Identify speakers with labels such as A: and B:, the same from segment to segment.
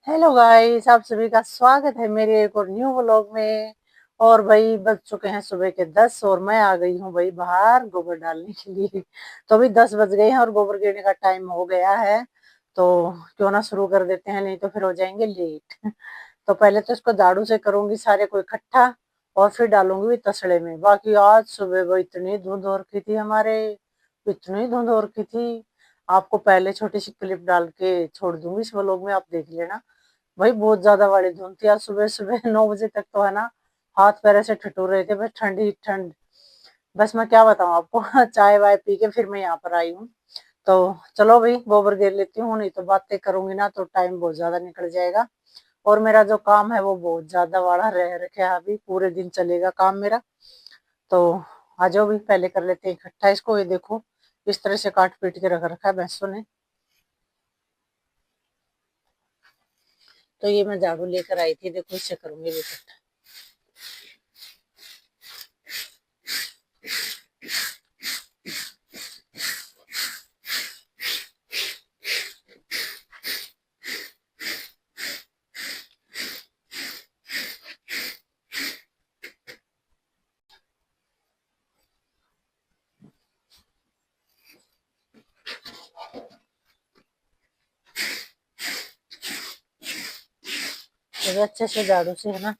A: Hello guys, आप सभी का स्वागत है मेरे एक और न्यू व्लॉग में। और भाई बज चुके हैं सुबह के 10 और मैं आ गई हूँ भाई बाहर गोबर डालने के लिए। तो अभी 10 बज गए हैं और गोबर गिरने का टाइम हो गया है। तो क्यों ना शुरू कर देते हैं, नहीं तो फिर हो जाएंगे लेट। तो पहले तो इसको झाड़ू से करूंगी सारे को इकट्ठा और फिर डालूंगी भी तसड़े में। बाकी आज सुबह वो इतनी धुंध हो रखी थी हमारे, इतनी धुंध हो रखी थी। आपको पहले छोटी सी क्लिप डाल के छोड़ दूंगी इस व्लॉग में, आप देख लेना। भाई बहुत ज्यादा बड़ी धुंध थी आज सुबह सुबह। 9 बजे तक तो है ना, हाथ पैर ऐसे ठिठुर रहे थे, बस ठंड ही ठंड। बस मैं क्या बताऊं आपको। चाय वाय पी के फिर मैं यहाँ पर आई हूँ। तो चलो भाई गोबर गिर लेती हूँ, नहीं तो बातें करूंगी ना तो टाइम बहुत ज्यादा निकल जाएगा। और मेरा जो काम है वो बहुत ज्यादा बड़ा रह रखा है, अभी पूरे दिन चलेगा काम मेरा। तो आ जाओ भी, पहले कर लेते हैं इकट्ठा इसको। ये देखो इस तरह से काट पीट के रख रखा है भैंसों ने। तो ये मैं झाड़ू लेकर आई थी, देखो इससे करूंगी भी इकट्ठा। तो अच्छे से झाड़ू से है ना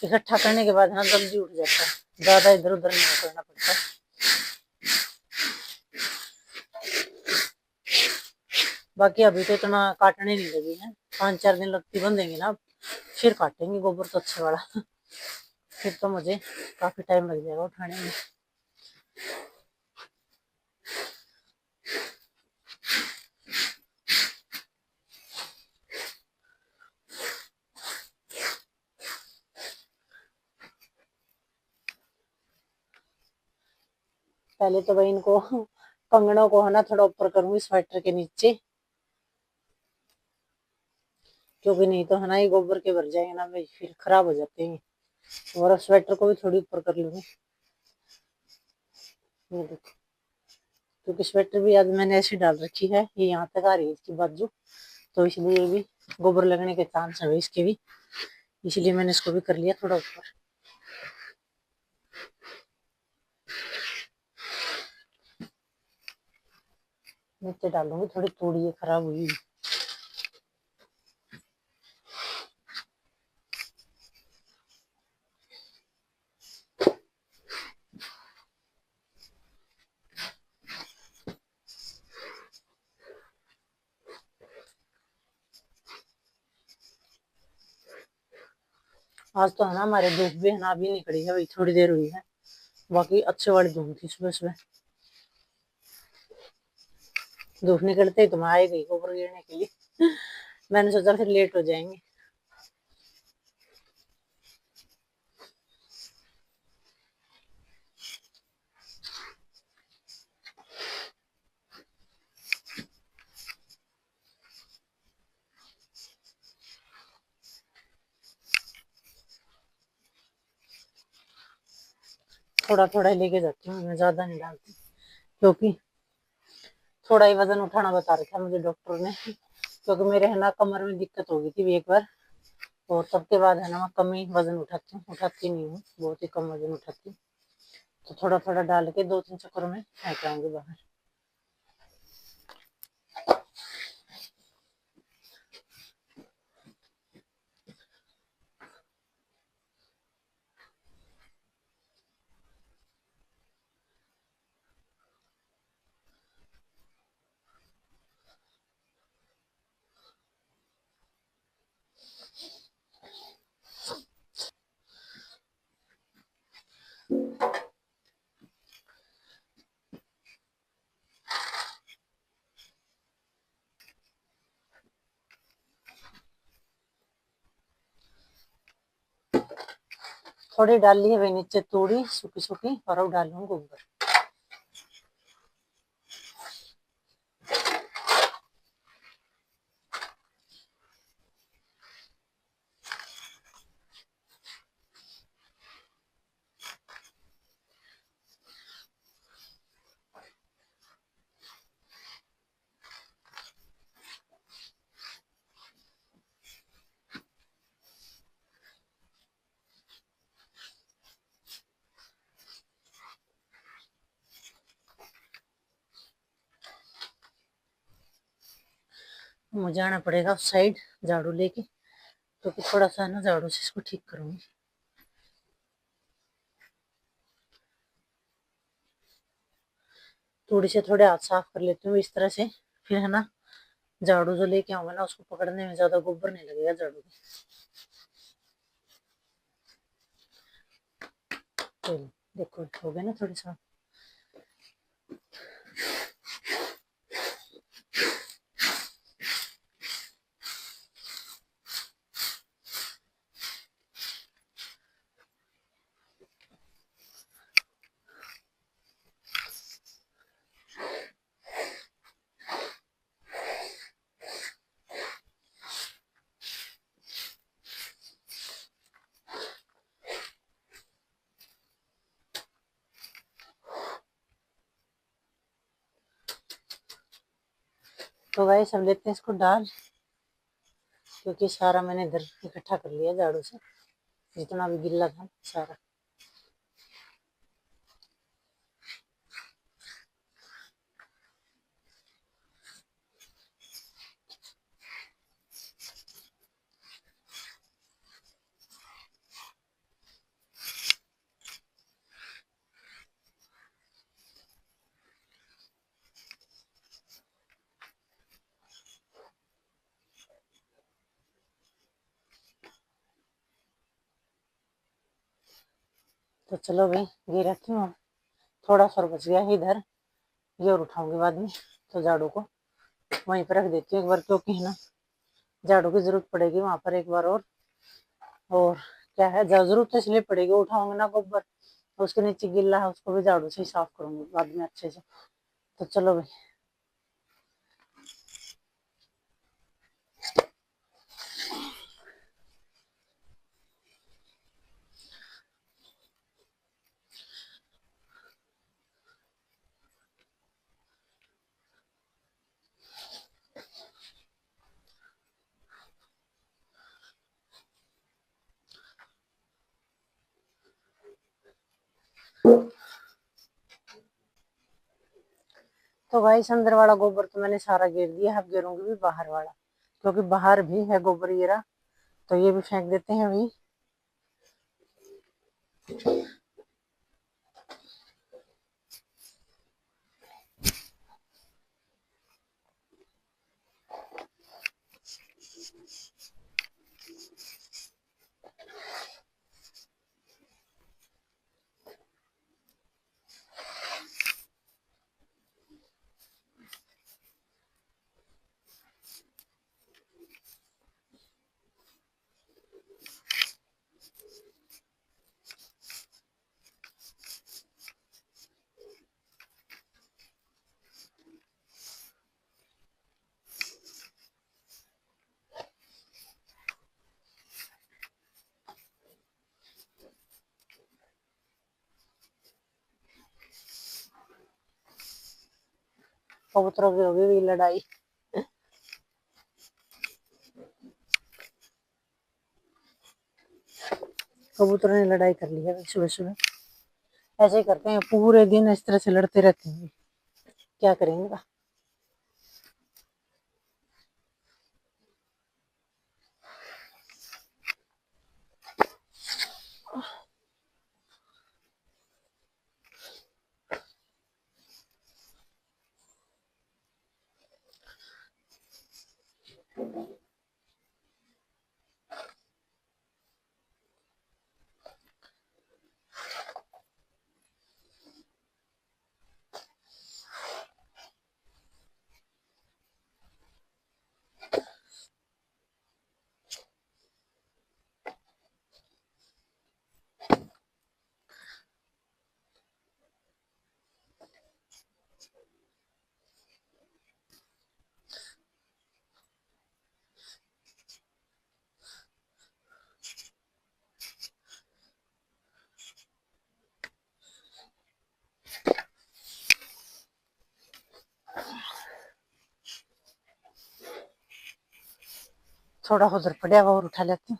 A: इकट्ठा करने के बाद है ना जल्दी उठ जाता है, ज्यादा इधर उधर नहीं करना पड़ता। बाकी अभी तो इतना काटने नहीं लगी है, 5-4 दिन लगती बंदेंगे ना, फिर काटेंगे गोबर तो अच्छा वाला। फिर तो मुझे काफी टाइम लग जाएगा उठाने में। पहले तो भाई इनको कंगनों को है ना थोड़ा ऊपर करूंगी स्वेटर के नीचे, क्योंकि नहीं तो है ना ये गोबर के भर जाएंगे ना भाई, फिर खराब हो जाते हैं। और अब स्वेटर को भी थोड़ी ऊपर कर लूंगी। ये देखो, क्योंकि स्वेटर भी आज मैंने ऐसी डाल रखी है, ये यहाँ तक आ रही है इसकी बाजू, तो इसलिए ये भी गोबर लगने के चांस है इसके भी, इसलिए मैंने इसको भी कर लिया थोड़ा ऊपर। नीचे डालूंगी, थोड़ी तोड़ी है खराब हुई। आज तो है ना हमारे धूप भी है ना अभी निकली है, भाई थोड़ी देर हुई है। बाकी अच्छे वाली धूप थी सुबह सुबह। धूप निकलते ही तो मैं आई गई गोबर गिरने के लिए। मैंने सोचा फिर लेट हो जाएंगे। थोड़ा थोड़ा ही लेके जाती हूँ, मैं ज्यादा नहीं डालती, क्योंकि थोड़ा ही वजन उठाना बता रखा है मुझे डॉक्टर ने। क्योंकि मेरे है ना कमर में दिक्कत हो गई थी एक बार, और तब के बाद है ना मैं कम ही वजन उठाती हूँ, उठाती नहीं हूँ, बहुत ही कम वजन उठाती हूँ। तो थोड़ा थोड़ा डाल के 2-3 चक्कर में फेंक आऊंगी बाहर। थोड़ी डाल ली है भाई नीचे तोड़ी सूखी सूखी, और अब डालूंगी गोबर। मुझे जाना पड़ेगा उस साइड झाड़ू लेके, क्योंकि थोड़ा सा ना झाड़ू से इसको ठीक करूंगी। थोड़ी से थोड़े हाथ साफ कर लेती हूँ इस तरह से, फिर है ना झाड़ू जो लेके आऊंगा ना उसको पकड़ने में ज्यादा गोबर नहीं लगेगा झाड़ू में। तो देखो हो गया ना थोड़ी सा। तो गाइस हम लेते हैं इसको डाल, क्योंकि सारा मैंने इधर इकट्ठा कर लिया झाड़ू से, जितना भी गिल्ला था सारा। तो चलो भाई ये रखी हूँ, थोड़ा सा बच गया है इधर, ये और उठाऊंगी बाद में। तो झाड़ू को वहीं पर रख देती हूँ एक बार, क्योंकि है ना झाड़ू की जरूरत पड़ेगी वहां पर एक बार और क्या है जरूरत तो इसलिए पड़ेगी, उठाऊंगी ना गोबर, उसके नीचे गिल्ला है उसको भी झाड़ू से ही साफ करूंगी बाद में अच्छे से। तो चलो भाई। तो भाई अंदर वाला गोबर तो मैंने सारा गिर दिया, अब गिरूंगी भी बाहर वाला, क्योंकि बाहर भी है गोबर ये रहा। तो ये भी फेंक देते हैं भाई। कबूतरों की होगी भी लड़ाई। कबूतरों ने लड़ाई कर ली है सुबह सुबह, ऐसे ही करते हैं पूरे दिन इस तरह से लड़ते रहते हैं, क्या करेंगे। थोड़ा उधर पड़ा हुआ और उठा लेती हूँ।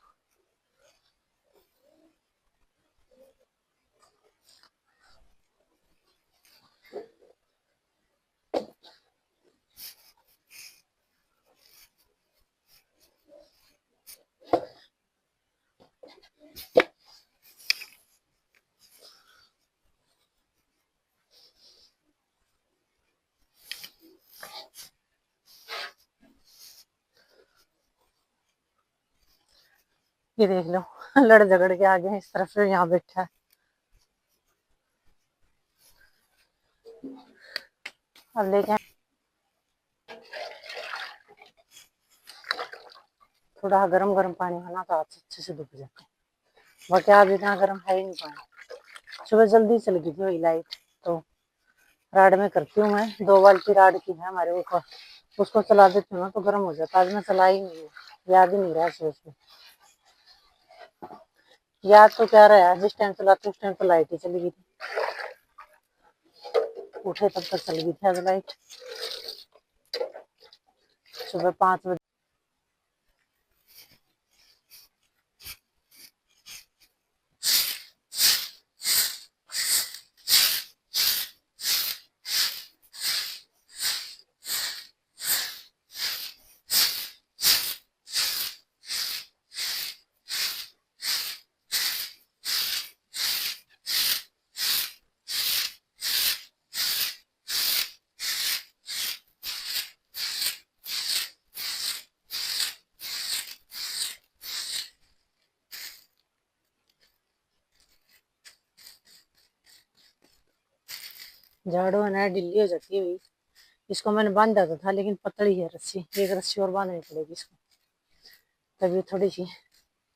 A: ये देख लो लड़ झगड़ के आ गए इस तरफ से, यहाँ बैठा है। अब लेके थोड़ा गरम गरम पानी होना तो हाथ अच्छे से धुप जाते हैं, बाकी आज इतना गर्म है ही नहीं पानी। सुबह जल्दी चल गई थी वही लाइट, तो राड में करती हूँ मैं, 2 बाल्टी राड की है हमारे ऊपर, उसको चला देती हूँ तो गर्म हो जाता। आज मैं चला ही नहीं, याद ही नहीं रहा सुबह से। याद तो क्या रहा है, जिस टाइम चलाते उस टाइम तो लाइट ही चली गई थी, उठे तब तक चल गई थी आज लाइट, सुबह 5 बजे। झाड़ू है ना ढीली हो जाती है, इसको मैंने बांधा तो था लेकिन पतली है रस्सी, एक रस्सी और बांधनी पड़ेगी इसको, तभी थोड़ी सी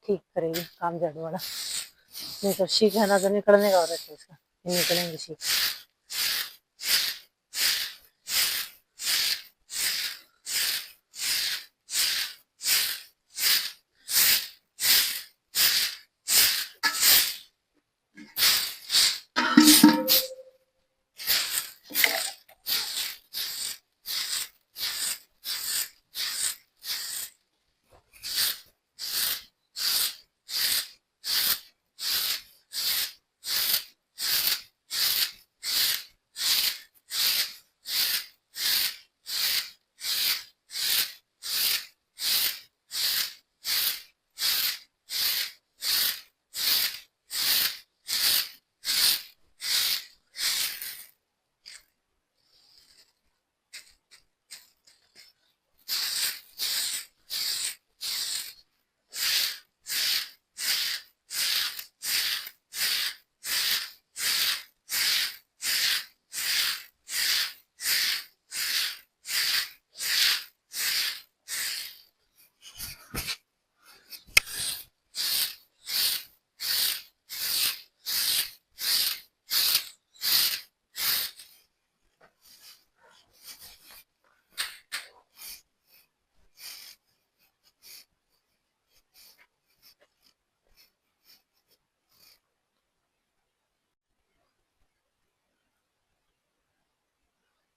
A: ठीक करेगी काम झाड़ू वाला। नहीं तो सीख है ना तो निकलने का और है इसका, निकलेंगे सीख।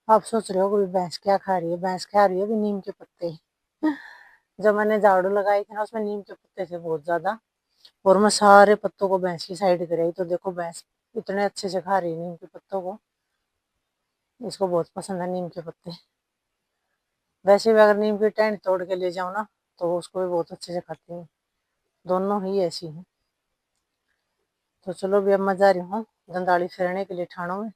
A: आप सोच रहे हो कि भैंस क्या खा रही है, भैंस खा रही है भी नीम के पत्ते। जब मैंने झाड़ू लगाई थी ना उसमें नीम के पत्ते थे बहुत ज्यादा, और मैं सारे पत्तों को भैंस की साइड कराई, तो देखो भैंस इतने अच्छे से खा रही है नीम के पत्तों को, इसको बहुत पसंद है नीम के पत्ते। वैसे भी अगर नीम की टहनी तोड़ के ले जाओ ना तो उसको भी बहुत अच्छे से खाती है, दोनों ही ऐसी हैं। तो चलो भी अब मैं जा रही हूँ दंदाली फिरने के लिए ठाणों में,